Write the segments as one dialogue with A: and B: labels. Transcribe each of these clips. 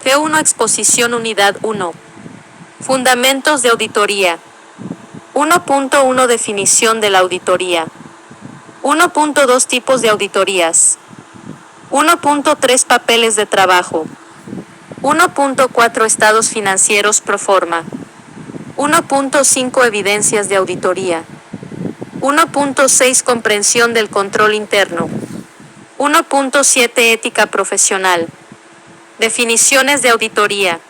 A: G1 Exposición Unidad 1. Fundamentos de auditoría. 1.1 Definición de la auditoría. 1.2 Tipos de auditorías. 1.3 Papeles de trabajo. 1.4 Estados financieros pro forma. 1.5 Evidencias de auditoría. 1.6 Comprensión del control interno. 1.7 Ética profesional. Definiciones de auditoría.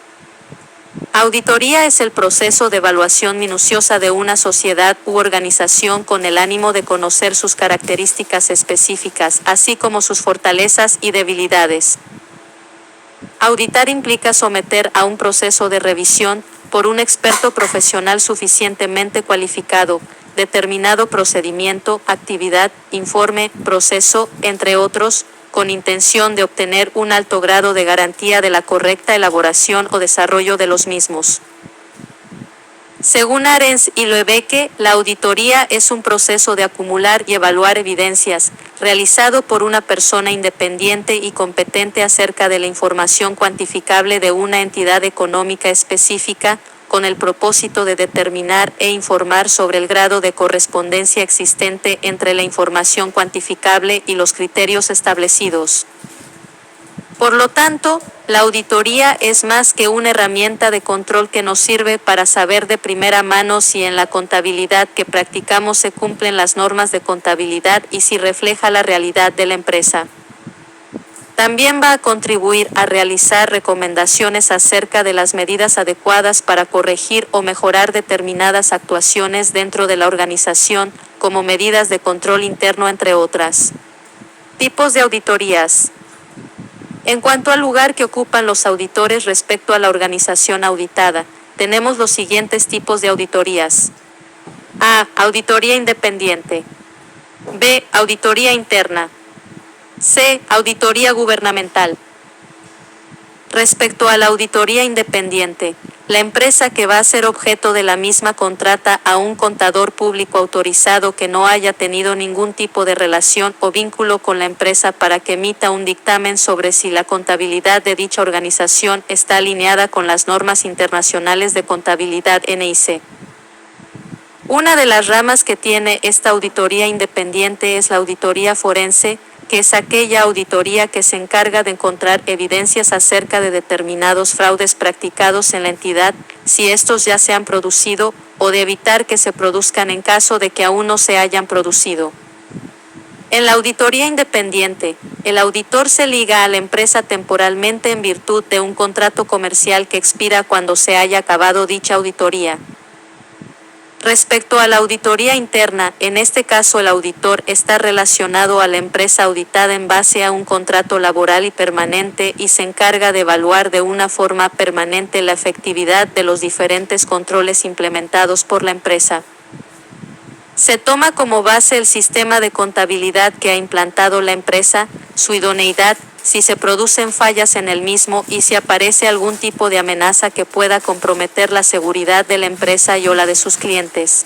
A: Auditoría es el proceso de evaluación minuciosa de una sociedad u organización con el ánimo de conocer sus características específicas, así como sus fortalezas y debilidades. Auditar implica someter a un proceso de revisión, por un experto profesional suficientemente cualificado, determinado procedimiento, actividad, informe, proceso, entre otros, con intención de obtener un alto grado de garantía de la correcta elaboración o desarrollo de los mismos. Según Arens y Loebbeke, la auditoría es un proceso de acumular y evaluar evidencias, realizado por una persona independiente y competente acerca de la información cuantificable de una entidad económica específica, con el propósito de determinar e informar sobre el grado de correspondencia existente entre la información cuantificable y los criterios establecidos. Por lo tanto, la auditoría es más que una herramienta de control que nos sirve para saber de primera mano si en la contabilidad que practicamos se cumplen las normas de contabilidad y si refleja la realidad de la empresa. También va a contribuir a realizar recomendaciones acerca de las medidas adecuadas para corregir o mejorar determinadas actuaciones dentro de la organización, como medidas de control interno, entre otras. Tipos de auditorías. En cuanto al lugar que ocupan los auditores respecto a la organización auditada, tenemos los siguientes tipos de auditorías. A. Auditoría independiente. B. Auditoría interna. C. Auditoría gubernamental. Respecto a la auditoría independiente, la empresa que va a ser objeto de la misma contrata a un contador público autorizado que no haya tenido ningún tipo de relación o vínculo con la empresa para que emita un dictamen sobre si la contabilidad de dicha organización está alineada con las normas internacionales de contabilidad NIC. Una de las ramas que tiene esta auditoría independiente es la auditoría forense, que es aquella auditoría que se encarga de encontrar evidencias acerca de determinados fraudes practicados en la entidad, si estos ya se han producido, o de evitar que se produzcan en caso de que aún no se hayan producido. En la auditoría independiente, el auditor se liga a la empresa temporalmente en virtud de un contrato comercial que expira cuando se haya acabado dicha auditoría. Respecto a la auditoría interna, en este caso el auditor está relacionado a la empresa auditada en base a un contrato laboral y permanente y se encarga de evaluar de una forma permanente la efectividad de los diferentes controles implementados por la empresa. Se toma como base el sistema de contabilidad que ha implantado la empresa, su idoneidad, si se producen fallas en el mismo y si aparece algún tipo de amenaza que pueda comprometer la seguridad de la empresa y o la de sus clientes.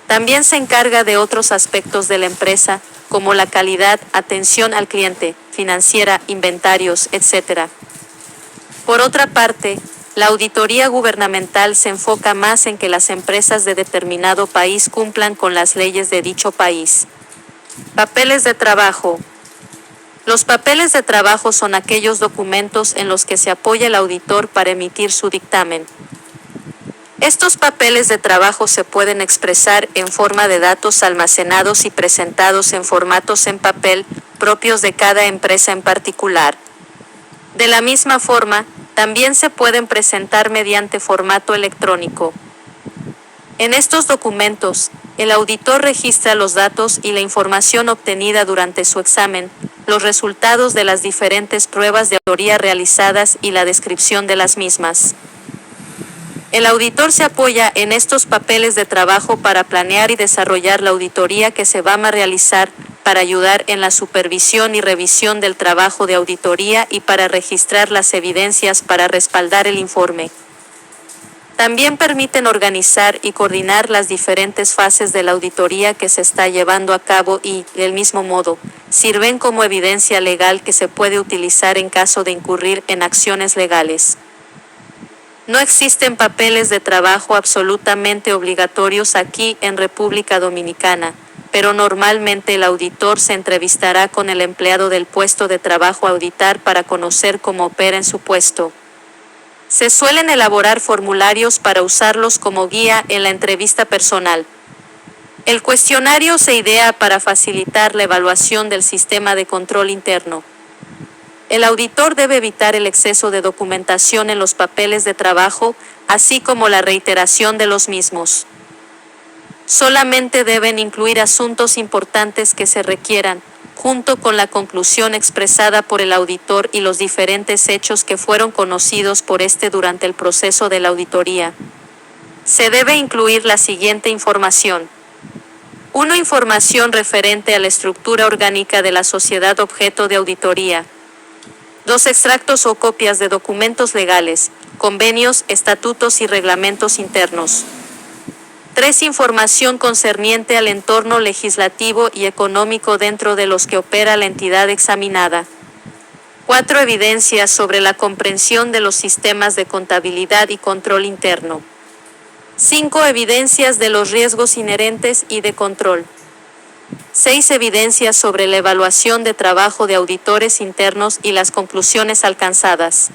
A: También se encarga de otros aspectos de la empresa, como la calidad, atención al cliente, financiera, inventarios, etc. Por otra parte, la auditoría gubernamental se enfoca más en que las empresas de determinado país cumplan con las leyes de dicho país. Papeles de trabajo. Los papeles de trabajo son aquellos documentos en los que se apoya el auditor para emitir su dictamen. Estos papeles de trabajo se pueden expresar en forma de datos almacenados y presentados en formatos en papel, propios de cada empresa en particular. De la misma forma, también se pueden presentar mediante formato electrónico. En estos documentos, el auditor registra los datos y la información obtenida durante su examen, los resultados de las diferentes pruebas de auditoría realizadas y la descripción de las mismas. El auditor se apoya en estos papeles de trabajo para planear y desarrollar la auditoría que se va a realizar, para ayudar en la supervisión y revisión del trabajo de auditoría y para registrar las evidencias para respaldar el informe. También permiten organizar y coordinar las diferentes fases de la auditoría que se está llevando a cabo y, del mismo modo, sirven como evidencia legal que se puede utilizar en caso de incurrir en acciones legales. No existen papeles de trabajo absolutamente obligatorios aquí en República Dominicana, pero normalmente el auditor se entrevistará con el empleado del puesto de trabajo a auditar para conocer cómo opera en su puesto. Se suelen elaborar formularios para usarlos como guía en la entrevista personal. El cuestionario se idea para facilitar la evaluación del sistema de control interno. El auditor debe evitar el exceso de documentación en los papeles de trabajo, así como la reiteración de los mismos. Solamente deben incluir asuntos importantes que se requieran, junto con la conclusión expresada por el auditor y los diferentes hechos que fueron conocidos por éste durante el proceso de la auditoría. Se debe incluir la siguiente información. 1. Información referente a la estructura orgánica de la sociedad objeto de auditoría. 2. Extractos o copias de documentos legales, convenios, estatutos y reglamentos internos. 3. Información concerniente al entorno legislativo y económico dentro de los que opera la entidad examinada. 4. Evidencias sobre la comprensión de los sistemas de contabilidad y control interno. 5. Evidencias de los riesgos inherentes y de control. 6. Evidencias sobre la evaluación de trabajo de auditores internos y las conclusiones alcanzadas.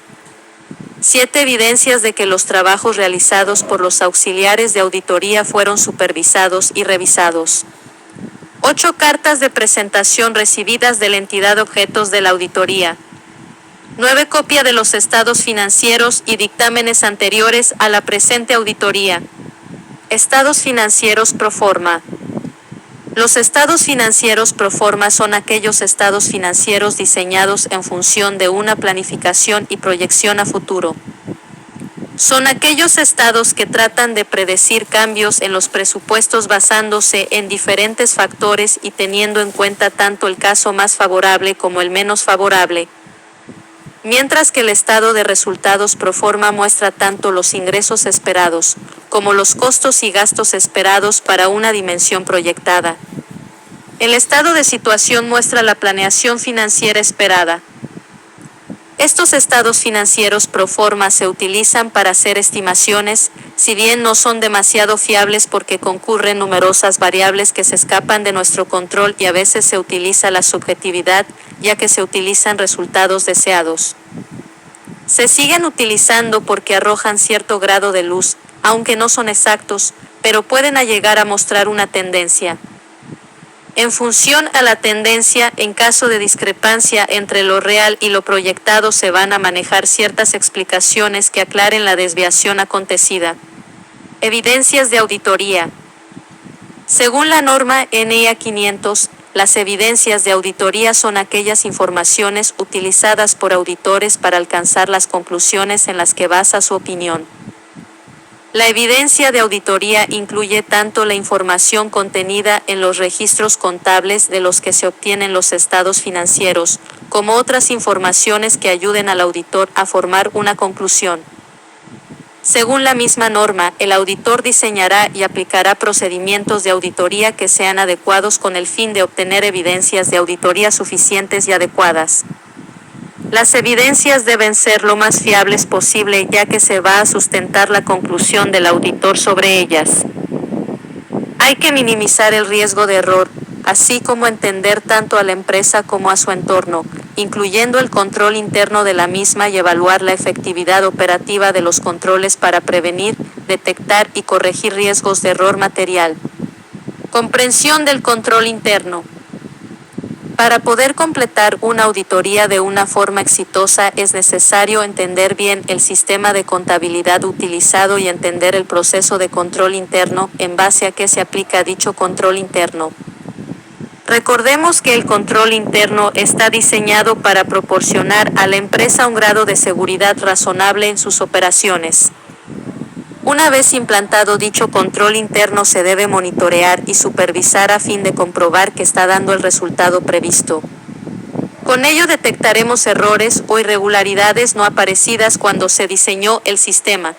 A: 7. Evidencias de que los trabajos realizados por los auxiliares de auditoría fueron supervisados y revisados. 8. Cartas de presentación recibidas de la entidad objetos de la auditoría. 9. Copia de los estados financieros y dictámenes anteriores a la presente auditoría. Estados financieros pro forma. Los estados financieros pro forma son aquellos estados financieros diseñados en función de una planificación y proyección a futuro. Son aquellos estados que tratan de predecir cambios en los presupuestos basándose en diferentes factores y teniendo en cuenta tanto el caso más favorable como el menos favorable. Mientras que el estado de resultados pro forma muestra tanto los ingresos esperados, como los costos y gastos esperados para una dimensión proyectada. El estado de situación muestra la planeación financiera esperada. Estos estados financieros pro forma se utilizan para hacer estimaciones, si bien no son demasiado fiables porque concurren numerosas variables que se escapan de nuestro control y a veces se utiliza la subjetividad, ya que se utilizan resultados deseados. Se siguen utilizando porque arrojan cierto grado de luz, aunque no son exactos, pero pueden llegar a mostrar una tendencia. En función a la tendencia, en caso de discrepancia entre lo real y lo proyectado, se van a manejar ciertas explicaciones que aclaren la desviación acontecida. Evidencias de auditoría. Según la norma NEA 500, las evidencias de auditoría son aquellas informaciones utilizadas por auditores para alcanzar las conclusiones en las que basa su opinión. La evidencia de auditoría incluye tanto la información contenida en los registros contables de los que se obtienen los estados financieros, como otras informaciones que ayuden al auditor a formar una conclusión. Según la misma norma, el auditor diseñará y aplicará procedimientos de auditoría que sean adecuados con el fin de obtener evidencias de auditoría suficientes y adecuadas. Las evidencias deben ser lo más fiables posible, ya que se va a sustentar la conclusión del auditor sobre ellas. Hay que minimizar el riesgo de error, así como entender tanto a la empresa como a su entorno, incluyendo el control interno de la misma y evaluar la efectividad operativa de los controles para prevenir, detectar y corregir riesgos de error material. Comprensión del control interno. Para poder completar una auditoría de una forma exitosa es necesario entender bien el sistema de contabilidad utilizado y entender el proceso de control interno en base a que se aplica dicho control interno. Recordemos que el control interno está diseñado para proporcionar a la empresa un grado de seguridad razonable en sus operaciones. Una vez implantado dicho control interno se debe monitorear y supervisar a fin de comprobar que está dando el resultado previsto. Con ello detectaremos errores o irregularidades no aparecidas cuando se diseñó el sistema.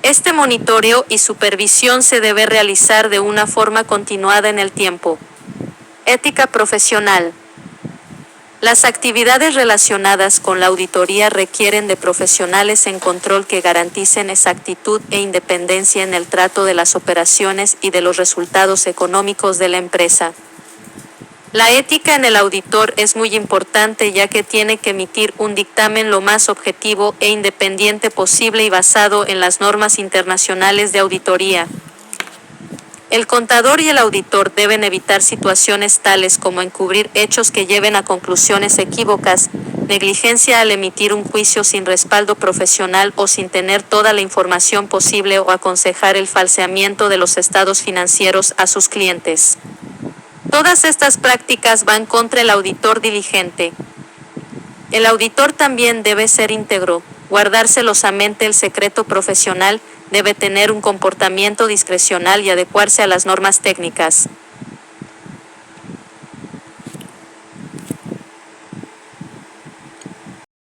A: Este monitoreo y supervisión se debe realizar de una forma continuada en el tiempo. Ética profesional. Las actividades relacionadas con la auditoría requieren de profesionales en control que garanticen exactitud e independencia en el trato de las operaciones y de los resultados económicos de la empresa. La ética en el auditor es muy importante ya que tiene que emitir un dictamen lo más objetivo e independiente posible y basado en las normas internacionales de auditoría. El contador y el auditor deben evitar situaciones tales como encubrir hechos que lleven a conclusiones equívocas, negligencia al emitir un juicio sin respaldo profesional o sin tener toda la información posible o aconsejar el falseamiento de los estados financieros a sus clientes. Todas estas prácticas van contra el auditor diligente. El auditor también debe ser íntegro, guardar celosamente el secreto profesional, debe tener un comportamiento discrecional y adecuarse a las normas técnicas.